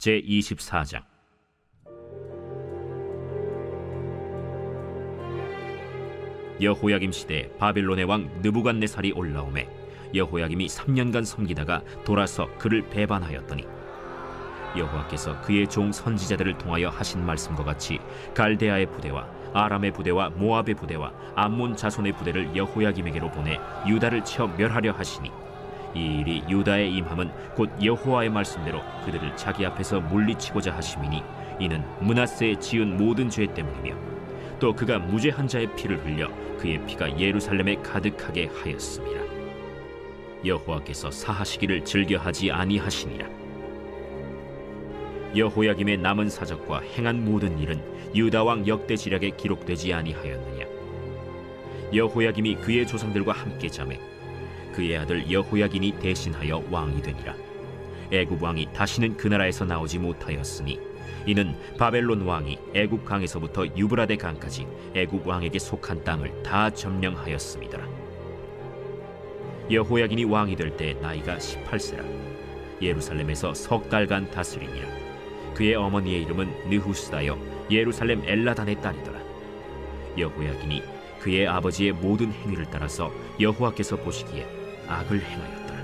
제24장. 여호야김 시대에 바벨론의 왕 느부갓네살이 올라오매 여호야김이 3년간 섬기다가 돌아서 그를 배반하였더니 여호와께서 그의 종 선지자들을 통하여 하신 말씀과 같이 갈대아의 부대와 아람의 부대와 모압의 부대와 암몬 자손의 부대를 여호야김에게로 보내 유다를 쳐 멸하려 하시니 이 일이 유다의 임함은 곧 여호와의 말씀대로 그들을 자기 앞에서 물리치고자 하심이니 이는 므낫세에 지은 모든 죄 때문이며 또 그가 무죄한 자의 피를 흘려 그의 피가 예루살렘에 가득하게 하였습니다. 여호와께서 사하시기를 즐겨하지 아니하시니라. 여호야김의 남은 사적과 행한 모든 일은 유다 왕 역대지략에 기록되지 아니하였느냐. 여호야김이 그의 조상들과 함께 잠에 그의 아들 여호야긴이 대신하여 왕이 되니라. 애굽 왕이 다시는 그 나라에서 나오지 못하였으니 이는 바벨론 왕이 애굽 강에서부터 유브라데 강까지 애굽 왕에게 속한 땅을 다 점령하였습니다. 여호야긴이 왕이 될 때 나이가 18세라. 예루살렘에서 석 달간 다스리니라. 그의 어머니의 이름은 느후스다여 예루살렘 엘라단의 딸이더라. 여호야긴이 그의 아버지의 모든 행위를 따라서 여호와께서 보시기에 악을 행하였더라.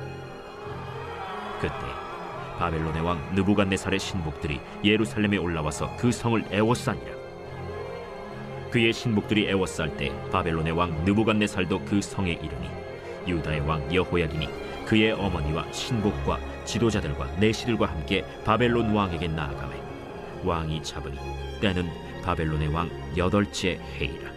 그때 바벨론의 왕 느부갓네살의 신복들이 예루살렘에 올라와서 그 성을 애워싸니라. 그의 신복들이 애워쌀 때 바벨론의 왕 느부갓네살도 그 성에 이르니 유다의 왕 여호야긴이 그의 어머니와 신복과 지도자들과 내시들과 함께 바벨론 왕에게 나아가매 왕이 잡으니 때는 바벨론의 왕 8째 해이라.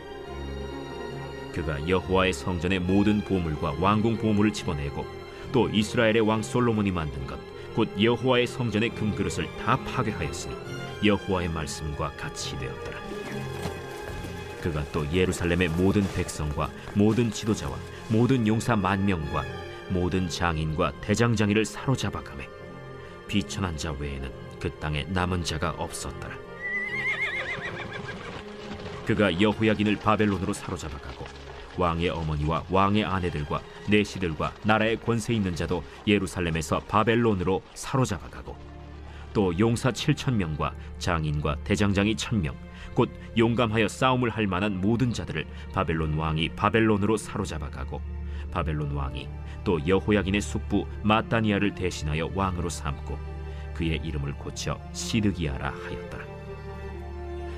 그가 여호와의 성전의 모든 보물과 왕궁 보물을 집어내고 또 이스라엘의 왕 솔로몬이 만든 것 곧 여호와의 성전의 금그릇을 다 파괴하였으니 여호와의 말씀과 같이 되었더라. 그가 또 예루살렘의 모든 백성과 모든 지도자와 모든 용사 10,000명과 모든 장인과 대장장이를 사로잡아가매 비천한 자 외에는 그 땅에 남은 자가 없었더라. 그가 여호야긴을 바벨론으로 사로잡아가고 왕의 어머니와 왕의 아내들과 내시들과 나라의 권세 있는 자도 예루살렘에서 바벨론으로 사로잡아가고 또 용사 7,000명과 장인과 대장장이 1,000명 곧 용감하여 싸움을 할 만한 모든 자들을 바벨론 왕이 바벨론으로 사로잡아가고 바벨론 왕이 또 여호야긴의 숙부 마따니아를 대신하여 왕으로 삼고 그의 이름을 고쳐 시드기야라 하였더라.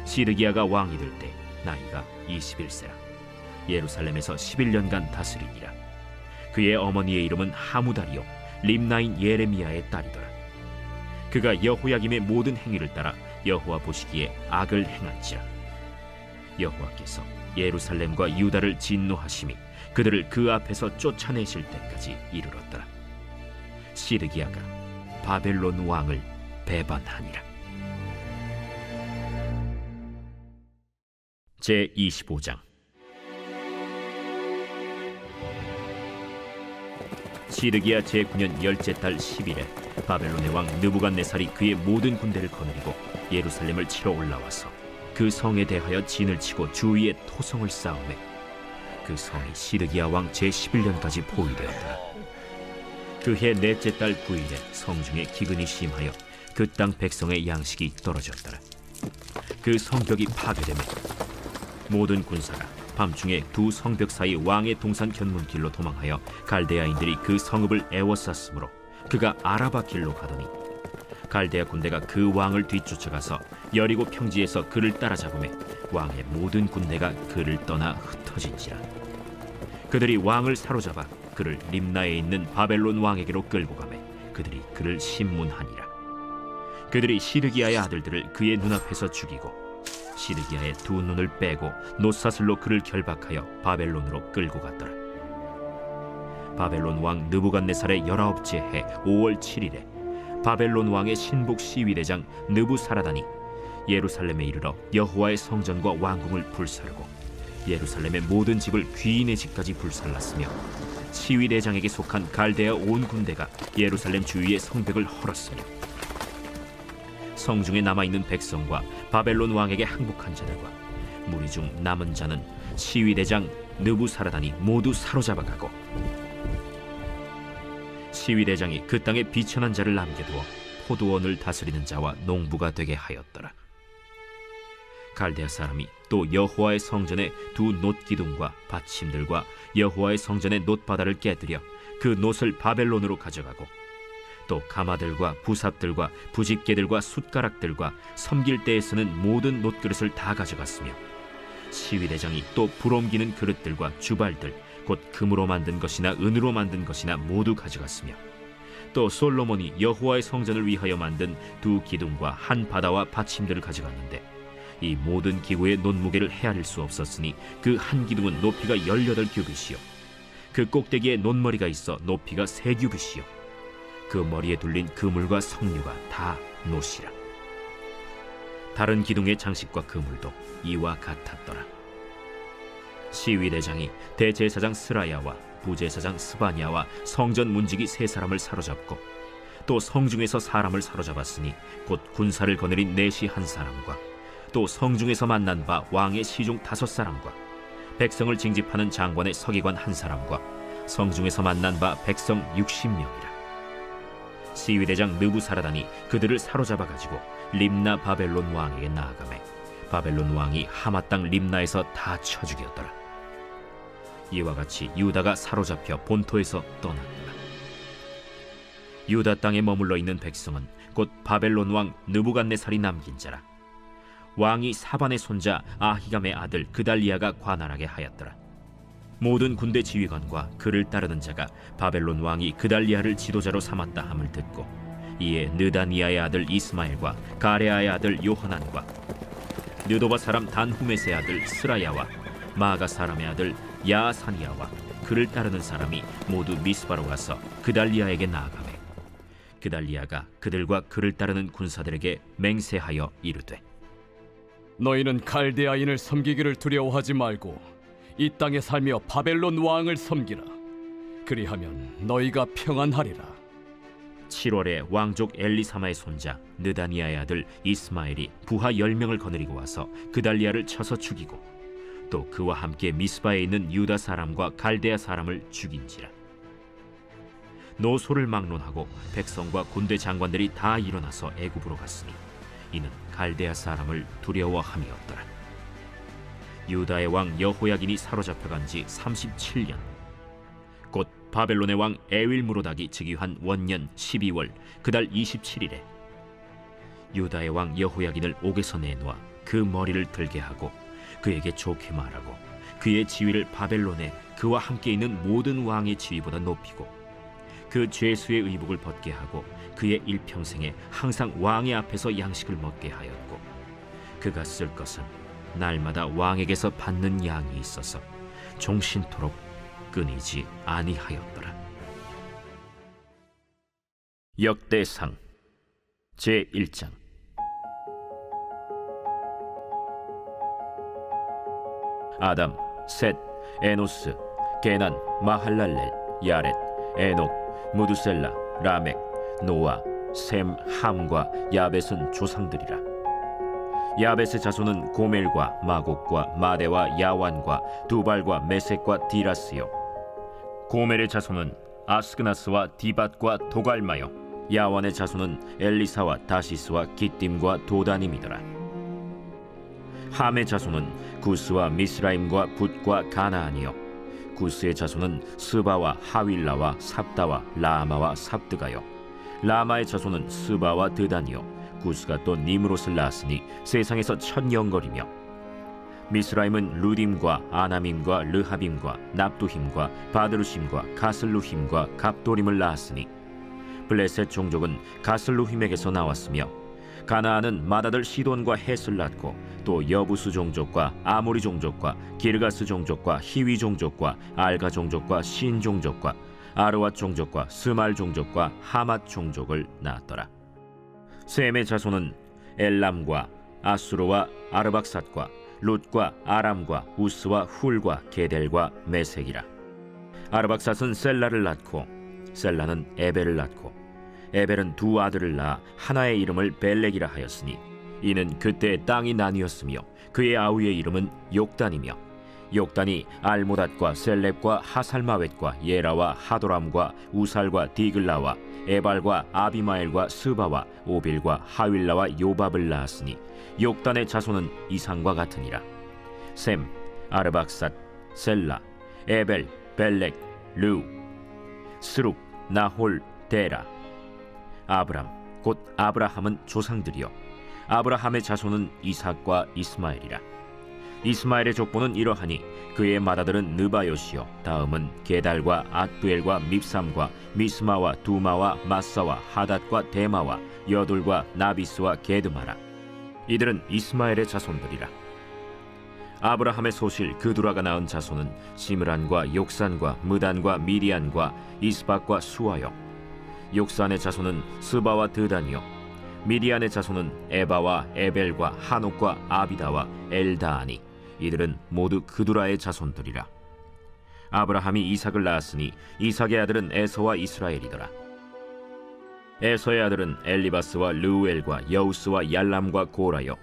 시드기야가 왕이 될 때 나이가 21세라. 예루살렘에서 11년간 다스리니라. 그의 어머니의 이름은 하무다리요 림나인 예레미야의 딸이더라. 그가 여호야김의 모든 행위를 따라 여호와 보시기에 악을 행한지라. 여호와께서 예루살렘과 유다를 진노하심이 그들을 그 앞에서 쫓아내실 때까지 이르렀더라. 시드기야가 바벨론 왕을 배반하니라. 제25장. 시드기야 제9년 10째 달 10일에 바벨론의 왕 느부갓네살이 그의 모든 군대를 거느리고 예루살렘을 치러 올라와서 그 성에 대하여 진을 치고 주위에 토성을 쌓으매 그 성이 시드기야 왕 제11년까지 포위되었더라. 그해 넷째 달 9일에 성중에 기근이 심하여 그 땅 백성의 양식이 떨어졌더라. 그 성벽이 파괴되매 모든 군사가 밤중에 두 성벽 사이 왕의 동산 견문길로 도망하여 갈대아인들이 그 성읍을 애워쌌으므로 그가 아라바 길로 가더니 갈대아 군대가 그 왕을 뒤쫓아가서 여리고 평지에서 그를 따라잡으매 왕의 모든 군대가 그를 떠나 흩어진지라. 그들이 왕을 사로잡아 그를 림나에 있는 바벨론 왕에게로 끌고 가매 그들이 그를 심문하니라. 그들이 시드기야의 아들들을 그의 눈앞에서 죽이고 시드기야의 두 눈을 빼고 놋사슬로 그를 결박하여 바벨론으로 끌고 갔더라. 바벨론 왕 느부갓네살의 19째 해 5월 7일에 바벨론 왕의 신복 시위대장 느부사라단이 예루살렘에 이르러 여호와의 성전과 왕궁을 불사르고 예루살렘의 모든 집을 귀인의 집까지 불살랐으며 시위대장에게 속한 갈대아 온 군대가 예루살렘 주위의 성벽을 헐었으며 성중에 남아있는 백성과 바벨론 왕에게 항복한 자들과 무리 중 남은 자는 시위대장 느부사라단이 모두 사로잡아가고 시위대장이 그 땅에 비천한 자를 남겨두어 포도원을 다스리는 자와 농부가 되게 하였더라. 갈대아 사람이 또 여호와의 성전의 두 놋기둥과 받침들과 여호와의 성전의 놋바다를 깨뜨려 그 놋을 바벨론으로 가져가고 또 가마들과 부삽들과 부집개들과 숟가락들과 섬길 때에 쓰는 모든 놋그릇을 다 가져갔으며 시위대장이 또 불옮기는 그릇들과 주발들 곧 금으로 만든 것이나 은으로 만든 것이나 모두 가져갔으며 또 솔로몬이 여호와의 성전을 위하여 만든 두 기둥과 한 바다와 받침들을 가져갔는데 이 모든 기구의 놋무게를 헤아릴 수 없었으니 그 한 기둥은 높이가 18규빗이요 그 꼭대기에 놋머리가 있어 높이가 3규빗이요 그 머리에 둘린 그물과 석류가 다 놋이라. 다른 기둥의 장식과 그물도 이와 같았더라. 시위대장이 대제사장 스라야와 부제사장 스바냐와 성전 문지기 3사람을 사로잡고 또 성중에서 사람을 사로잡았으니 곧 군사를 거느린 내시 1사람과 또 성중에서 만난 바 왕의 시중 5사람과 백성을 징집하는 장관의 서기관 1사람과 성중에서 만난 바 백성 60명이라. 시위대장 느부사라단이 그들을 사로잡아 가지고 림나 바벨론 왕에게 나아가매 바벨론 왕이 하마 땅 림나에서 다 쳐 죽였더라. 이와 같이 유다가 사로잡혀 본토에서 떠났더라. 유다 땅에 머물러 있는 백성은 곧 바벨론 왕 느부갓네살이 남긴 자라. 왕이 사반의 손자 아히감의 아들 그달리아가 관할하게 하였더라. 모든 군대 지휘관과 그를 따르는 자가 바벨론 왕이 그달리아를 지도자로 삼았다 함을 듣고 이에 느다니아의 아들 이스마엘과 가레아의 아들 요하난과 느도바 사람 단후메스의 아들 스라야와 마가 사람의 아들 야사니아와 그를 따르는 사람이 모두 미스바로 가서 그달리아에게 나아가매 그달리아가 그들과 그를 따르는 군사들에게 맹세하여 이르되 너희는 갈대아인을 섬기기를 두려워하지 말고 이 땅에 살며 바벨론 왕을 섬기라. 그리하면 너희가 평안하리라. 7월에 왕족 엘리사마의 손자 느다니아의 아들 이스마엘이 부하 10명을 거느리고 와서 그달리아를 쳐서 죽이고 또 그와 함께 미스바에 있는 유다 사람과 갈대아 사람을 죽인지라. 노소를 막론하고 백성과 군대 장관들이 다 일어나서 애굽으로 갔으니 이는 갈대아 사람을 두려워함이었더라. 유다의 왕 여호야긴이 사로잡혀간 지 37년 곧 바벨론의 왕 에윌무로닥이 즉위한 원년 12월 그달 27일에 유다의 왕 여호야긴을 옥에서 내놓아 그 머리를 들게 하고 그에게 좋게 말하고 그의 지위를 바벨론에 그와 함께 있는 모든 왕의 지위보다 높이고 그 죄수의 의복을 벗게 하고 그의 일평생에 항상 왕의 앞에서 양식을 먹게 하였고 그가 쓸 것은 날마다 왕에게서 받는 양이 있어서 종신토록 끊이지 아니하였더라. 역대상 제1장. 아담, 셋, 에노스, 게난, 마할랄렐, 야렛, 에녹, 무두셀라, 라멕, 노아, 셈, 함과 야벳은 조상들이라. 야벳의 자손은 고멜과 마곡과 마대와 야완과 두발과 메섹과 디라스요. 고멜의 자손은 아스그나스와 디밧과 도갈마요. 야완의 자손은 엘리사와 다시스와 기띔과 도다님이더라. 함의 자손은 구스와 미스라임과 붓과 가나안이요. 구스의 자손은 스바와 하윌라와 삽다와 라마와 삽드가요. 라마의 자손은 스바와 드단이요. 구스가 또 니므롯을 낳았으니 세상에서 첫 영걸이며 미스라임은 루딤과 아나밈과 르하빔과 납두힘과 바드루심과 가슬루힘과 갑도림을 낳았으니 블레셋 종족은 가슬루힘에게서 나왔으며 가나안은 맏아들 시돈과 헷을 낳고 또 여부스 종족과 아모리 종족과 기르가스 종족과 히위 종족과 알가 종족과 신 종족과 아르왓 종족과 스말 종족과 하맛 종족을 낳았더라. 셈의 자손은 엘람과 아수르와 아르박삿과 룻과 아람과 우스와 훌과 게델과 메색이라. 아르박삿은 셀라를 낳고 셀라는 에벨을 낳고 에벨은 두 아들을 낳아 하나의 이름을 벨렉이라 하였으니 이는 그때 땅이 나뉘었으며 그의 아우의 이름은 욕단이며 욕단이 알모닷과 셀렙과 하살마웻과 예라와 하도람과 우살과 디글라와 에발과 아비마엘과 스바와 오빌과 하윌라와 요밥을 낳았으니 욕단의 자손은 이상과 같으니라. 셈, 아르박삿, 셀라, 에벨, 벨렉, 르우, 스룩, 나홀, 데라. 아브람 곧 아브라함은 조상들이요 아브라함의 자손은 이삭과 이스마엘이라. 이스마엘의 족보는 이러하니 그의 맏아들은 느바요시요 다음은 게달과 앗두엘과 밉삼과 미스마와 두마와 마사와 하닷과 데마와 여둘과 나비스와 게드마라. 이들은 이스마엘의 자손들이라. 아브라함의 소실 그두라가 낳은 자손은 시므란과 욕산과 무단과 미디안과 이스박과 수아요. 욕산의 자손은 스바와 드단이요 미디안의 자손은 에바와 에벨과 한옥과 아비다와 엘다아니. 이들은 모두 그두라의 자손들이라. 아브라함이 이삭을 낳았으니 이삭의 아들은 에서와 이스라엘이더라. 에서의 아들은 엘리바스와 르우엘과 여우스와 얄람과 고라요.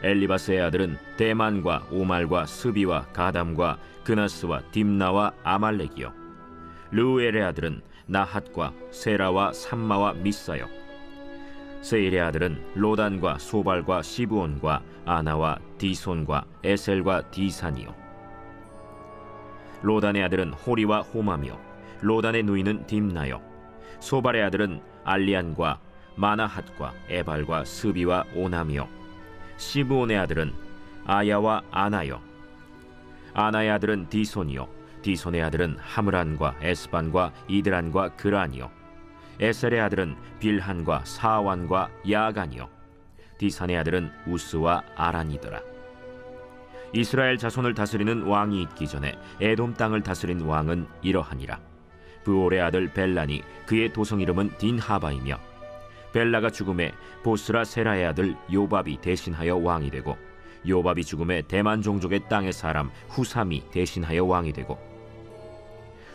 엘리바스의 아들은 대만과 오말과 스비와 가담과 그나스와 딥나와 아말렉이요. 르우엘의 아들은 나핫과 세라와 삼마와 미사요. 세일의 아들은 로단과 소발과 시브온과 아나와 디손과 에셀과 디산이요. 로단의 아들은 호리와 호맘이요. 로단의 누이는 딥나요. 소발의 아들은 알리안과 마나핫과 에발과 스비와 오남이요. 시브온의 아들은 아야와 아나요. 아나의 아들은 디손이요. 디손의 아들은 하므란과 에스반과 이드란과 그란이요. 에셀의 아들은 빌한과 사완과 야간이요. 디산의 아들은 우스와 아란이더라. 이스라엘 자손을 다스리는 왕이 있기 전에 에돔 땅을 다스린 왕은 이러하니라. 브올의 아들 벨란이 그의 도성 이름은 딘하바이며 벨라가 죽음에 보스라 세라의 아들 요밥이 대신하여 왕이 되고 요밥이 죽음에 대만 종족의 땅의 사람 후삼이 대신하여 왕이 되고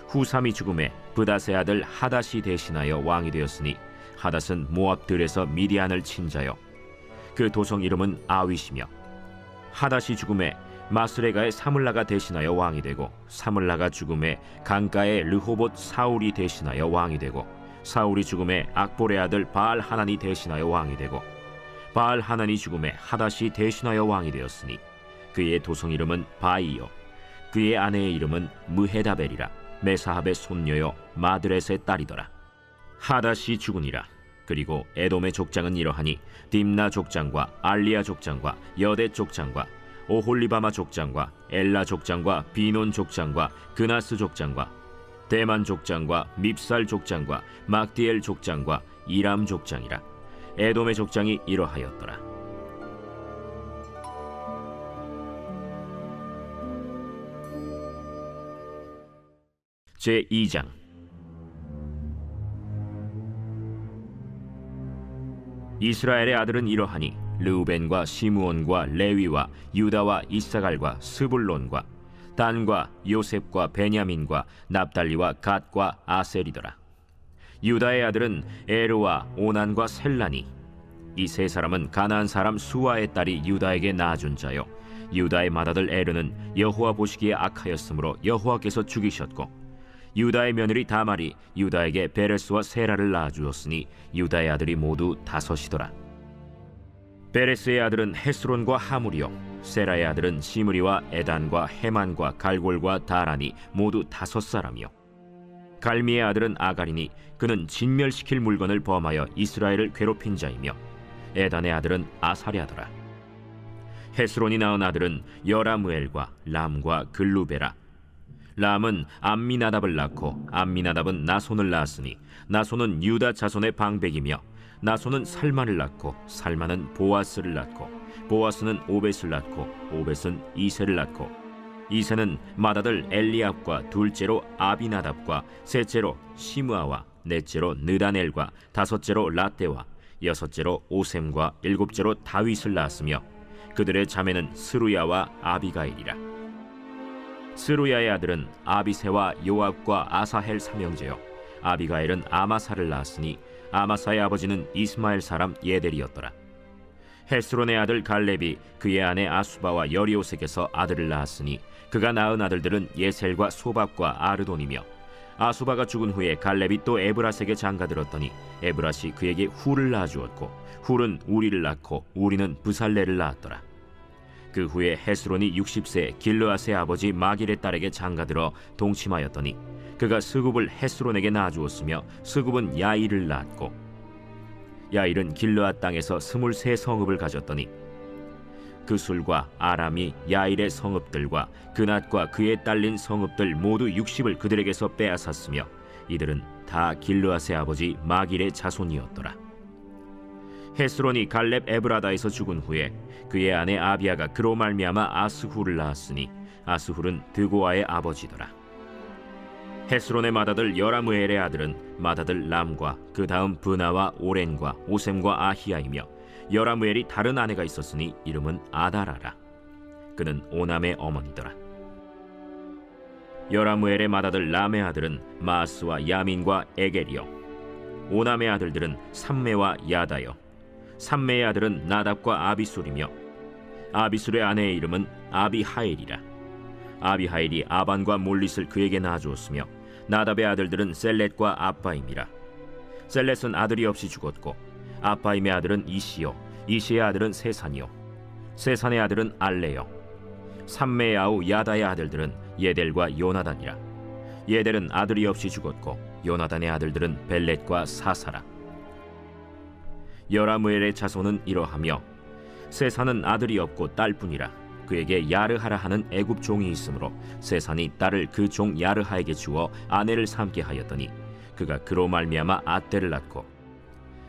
후삼이 죽음에 브닷의 아들 하닷이 대신하여 왕이 되었으니 하닷은 모압들에서 미디안을 친 자요 그 도성 이름은 아윗이며 하닷이 죽음에 마스레가의 사물라가 대신하여 왕이 되고 사물라가 죽음에 강가의 르호봇 사울이 대신하여 왕이 되고 사울이 죽음에 악볼의 아들 바알 하난이 대신하여 왕이 되고 바알 하난이 죽음에 하닷이 대신하여 왕이 되었으니 그의 도성 이름은 바이요 그의 아내의 이름은 무헤다벨이라. 메사합의 손녀요 마드렛의 딸이더라. 하닷이 죽으니라. 그리고 에돔의 족장은 이러하니 딥나 족장과 알리아 족장과 여대 족장과 오홀리바마 족장과 엘라 족장과 비논 족장과 그나스 족장과 대만 족장과 밉살 족장과 막디엘 족장과 이람 족장이라. 에돔의 족장이 이러하였더라. 제2장. 이스라엘의 아들은 이러하니 르우벤과 시므온과 레위와 유다와 이사갈과 스불론과 단과 요셉과 베냐민과 납달리와 갓과 아셀이더라. 유다의 아들은 에르와 오난과 셀라니. 이 세 사람은 가나안 사람 수아의 딸이 유다에게 낳아준 자요 유다의 맏아들 에르는 여호와 보시기에 악하였으므로 여호와께서 죽이셨고 유다의 며느리 다말이 유다에게 베레스와 세라를 낳아주었으니 유다의 아들이 모두 5이더라. 베레스의 아들은 헤스론과 하물이요 세라의 아들은 시므리와 에단과 헤만과 갈골과 다란이 모두 5사람이요 갈미의 아들은 아가리니 그는 진멸시킬 물건을 범하여 이스라엘을 괴롭힌 자이며 에단의 아들은 아사랴더라. 헤스론이 낳은 아들은 여라무엘과 람과 글루베라. 람은 암미나답을 낳고 암미나답은 나손을 낳았으니 나손은 유다 자손의 방백이며 나손은 살만을 낳고 살만은 보아스를 낳고 보아스는 오벳을 낳고 오벳은 이세를 낳고 이세는 맏아들 엘리압과 둘째로 아비나답과 셋째로 시므아와 넷째로 느다넬과 다섯째로 라떼와 여섯째로 오셈과 일곱째로 다윗을 낳았으며 그들의 자매는 스루야와 아비가일이라. 스루야의 아들은 아비세와 요압과 아사헬 삼형제요 아비가일은 아마사를 낳았으니 아마사의 아버지는 이스마엘 사람 예델이었더라. 헤스론의 아들 갈렙이 그의 아내 아수바와 여리오색에서 아들을 낳았으니 그가 낳은 아들들은 예셀과 소박과 아르돈이며, 아수바가 죽은 후에 갈렙이 또 에브라스에게 장가들었더니 에브라시 그에게 훌을 낳아주었고, 훌은 우리를 낳고 우리는 브살레를 낳았더라. 그 후에 헤스론이 60세에 길르앗의 아버지 마길의 딸에게 장가들어 동침하였더니 그가 스굽을 헤스론에게 낳아주었으며 스굽은 야일을 낳았고, 야일은 길르앗 땅에서 23성읍을 가졌더니 그술과 아람이 야일의 성읍들과 그낫과 그에 딸린 성읍들 모두 60을 그들에게서 빼앗았으며 이들은 다 길르앗의 아버지 마길의 자손이었더라. 헤스론이 갈렙 에브라다에서 죽은 후에 그의 아내 아비아가 그로 말미암아 아스훌을 낳았으니 아스훌은 드고아의 아버지더라. 헤스론의 맏아들 여라무엘의 아들은 맏아들 람과 그 다음 브나와 오렌과 오셈과 아히야이며, 여라무엘이 다른 아내가 있었으니 이름은 아다라라. 그는 오남의 어머니더라. 여라무엘의 맏아들 람의 아들은 마스와 야민과 에겔이요, 오남의 아들들은 삼메와 야다요, 삼메의 아들은 나답과 아비술이며, 아비술의 아내의 이름은 아비하일이라. 아비하일이 아반과 몰릿을 그에게 낳아주었으며 나답의 아들들은 셀렛과 아빠임이라. 셀렛은 아들이 없이 죽었고 아빠임의 아들은 이시요, 이시의 아들은 세산이요, 세산의 아들은 알레요. 삼메의 아우 야다의 아들들은 예델과 요나단이라. 예델은 아들이 없이 죽었고 요나단의 아들들은 벨렛과 사사라. 여라무엘의 자손은 이러하며, 세산은 아들이 없고 딸뿐이라. 그에게 야르하라 하는 애굽 종이 있으므로 세산이 딸을 그 종 야르하에게 주어 아내를 삼게 하였더니 그가 그로 말미암아 아떼를 낳고,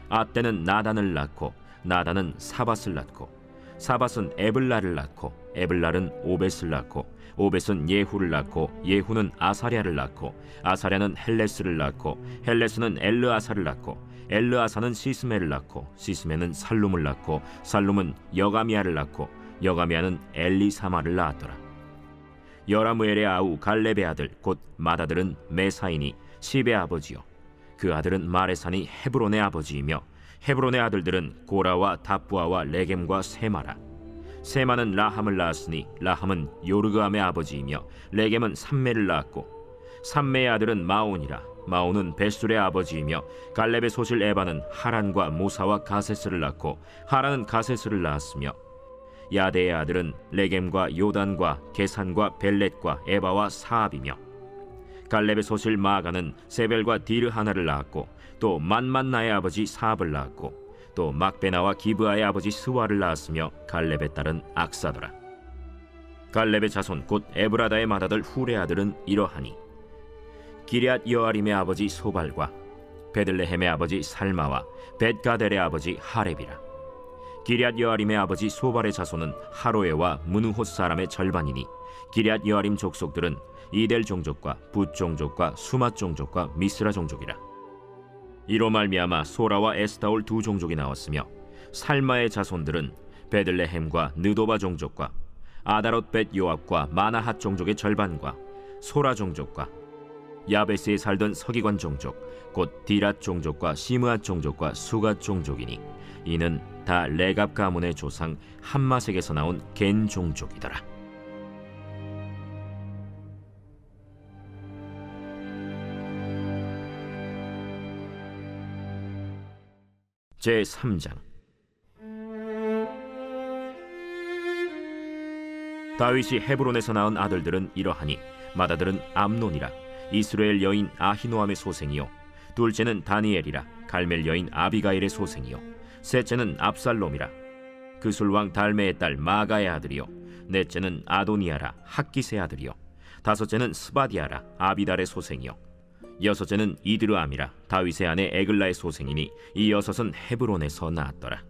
아떼는 나단을 낳고 나단은 사밧을 낳고, 사밧은 에블라를 낳고 에블랄은 오벳을 낳고, 오벳은 예후를 낳고 예후는 아사랴를 낳고, 아사랴는 헬레스를 낳고 헬레스는 엘르아사를 낳고, 엘르아사는 시스메를 낳고 시스메는 살룸을 낳고 살룸은 여가미아를 낳고 여가미아는 엘리사마를 낳았더라. 여라무엘의 아우 갈렙의 아들 곧 맏아들은 메사인이 시베의 아버지요, 그 아들은 마레산이 헤브론의 아버지이며, 헤브론의 아들들은 고라와 다부아와 레겜과 세마라. 세마는 라함을 낳았으니 라함은 요르그암의 아버지이며 레겜은 삼메를 낳았고, 삼메의 아들은 마온이라. 마온은 베술의 아버지이며 갈렙의 소실 에바는 하란과 모사와 가세스를 낳고 하란은 가세스를 낳았으며, 야데의 아들은 레겜과 요단과 게산과 벨렛과 에바와 사압이며, 갈렙의 소실 마가는 세벨과 디르하나를 낳았고 또 만만나의 아버지 사압을 낳았고 또 막베나와 기브아의 아버지 스와를 낳았으며 갈렙의 딸은 악사더라. 갈렙의 자손 곧 에브라다의 맏아들 훌의 아들은 이러하니, 기럇 여아림의 아버지 소발과 베들레헴의 아버지 살마와 벳가델의 아버지 하렙이라. 기럇 여아림의 아버지 소발의 자손은 하로에와 무누톳 사람의 절반이니, 기럇 여아림 족속들은 이델 종족과 붓 종족과 수맛 종족과 미스라 종족이라. 이로 말미암아 소라와 에스타올 두 종족이 나왔으며, 살마의 자손들은 베들레헴과 느도바 종족과 아다롯 벳 요압과 마나핫 종족의 절반과 소라 종족과 야베스에 살던 서기관 종족 곧 디랏 종족과 시므앗 종족과 수갓 종족이니 이는 다 레갑 가문의 조상 함마색에서 나온 겐 종족이더라. 제3장. 다윗이 헤브론에서 낳은 아들들은 이러하니, 맏아들은 암논이라. 이스라엘 여인 아히노암의 소생이요, 둘째는 다니엘이라. 갈멜 여인 아비가일의 소생이요, 셋째는 압살롬이라. 그술왕 달메의 딸 마가의 아들이요, 넷째는 아도니아라. 학기스의 아들이요, 다섯째는 스바디아라. 아비달의 소생이요, 여섯째는 이드르암이라. 다윗의 아내 에글라의 소생이니 이 여섯은 헤브론에서 낳았더라.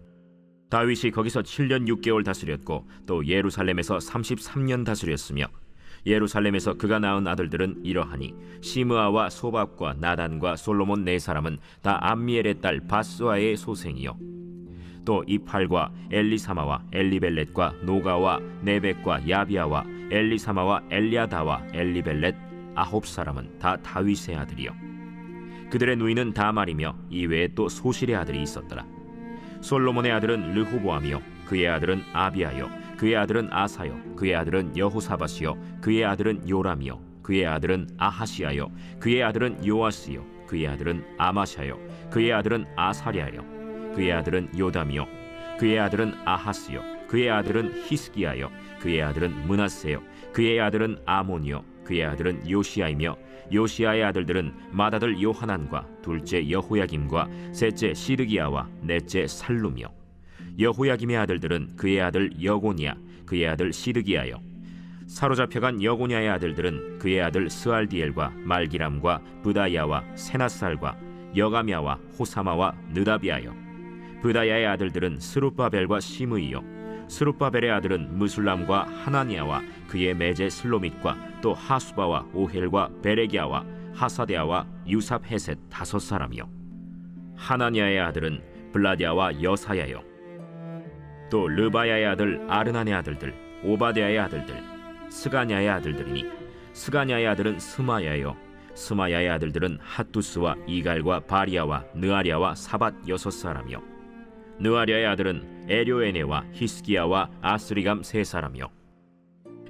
다윗이 거기서 7년 6개월 다스렸고 또 예루살렘에서 33년 다스렸으며, 예루살렘에서 그가 낳은 아들들은 이러하니, 시므아와 소밥과 나단과 솔로몬 네 사람은 다 암미엘의 딸 바스와의 소생이요, 또 이팔과 엘리사마와 엘리벨렛과 노가와 네벡과 야비아와 엘리사마와 엘리아다와 엘리벨렛 아홉 사람은 다 다윗의 아들이요, 그들의 누이는 다말이며 이외에 또 소실의 아들이 있었더라. 솔로몬의 아들은 르호보암이요, 그의 아들은 아비아요 그의 아들은 아사요 그의 아들은 여호사밧이요 그의 아들은 요람이요 그의 아들은 아하시아요 그의 아들은 요아스요 그의 아들은 아마샤요 그의 아들은 아사랴요 그의 아들은 요담이요 그의 아들은 아하스요 그의 아들은 히스기야요 그의 아들은 므낫세요 그의 아들은 아몬이요 그의 아들은 요시야이며 요시야의 아들들은 맏아들 요하난과 둘째 여호야김과 셋째 시드기야와 넷째 살룸이요 여호야김의 아들들은 그의 아들 여고니야 그의 아들 시드기야요 사로잡혀간 여고냐의 아들들은 그의 아들 스알디엘과 말기람과 브다야와 세나살과 여가미야와 호사마와 느다비아요 브다야의 아들들은 스룹바벨과 시므이요 스룹바벨의 아들은 무술람과 하나니아와 그의 매제 슬로밋과 또 하수바와 오헬과 베레기야와 하사데아와 유삽헤셋 5사람이요 하나니아의 아들은 블라디아와 여사야요 또 르바야의 아들 아르난의 아들들 오바데아의 아들들 스가냐의 아들들이니 스가냐의 아들은 스마야요 스마야의 아들들은 핫두스와 이갈과 바리아와 느아리아와 사밧 6사람이요 느아리아의 아들은 에료에네와 히스기야와 아스리감 3사람이요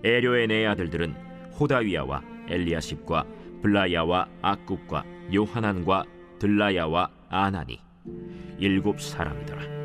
에료에네의 아들들은 호다위야와 엘리야십과 블라야와 악굽과 요하난과 들라야와 아나니 7사람이더라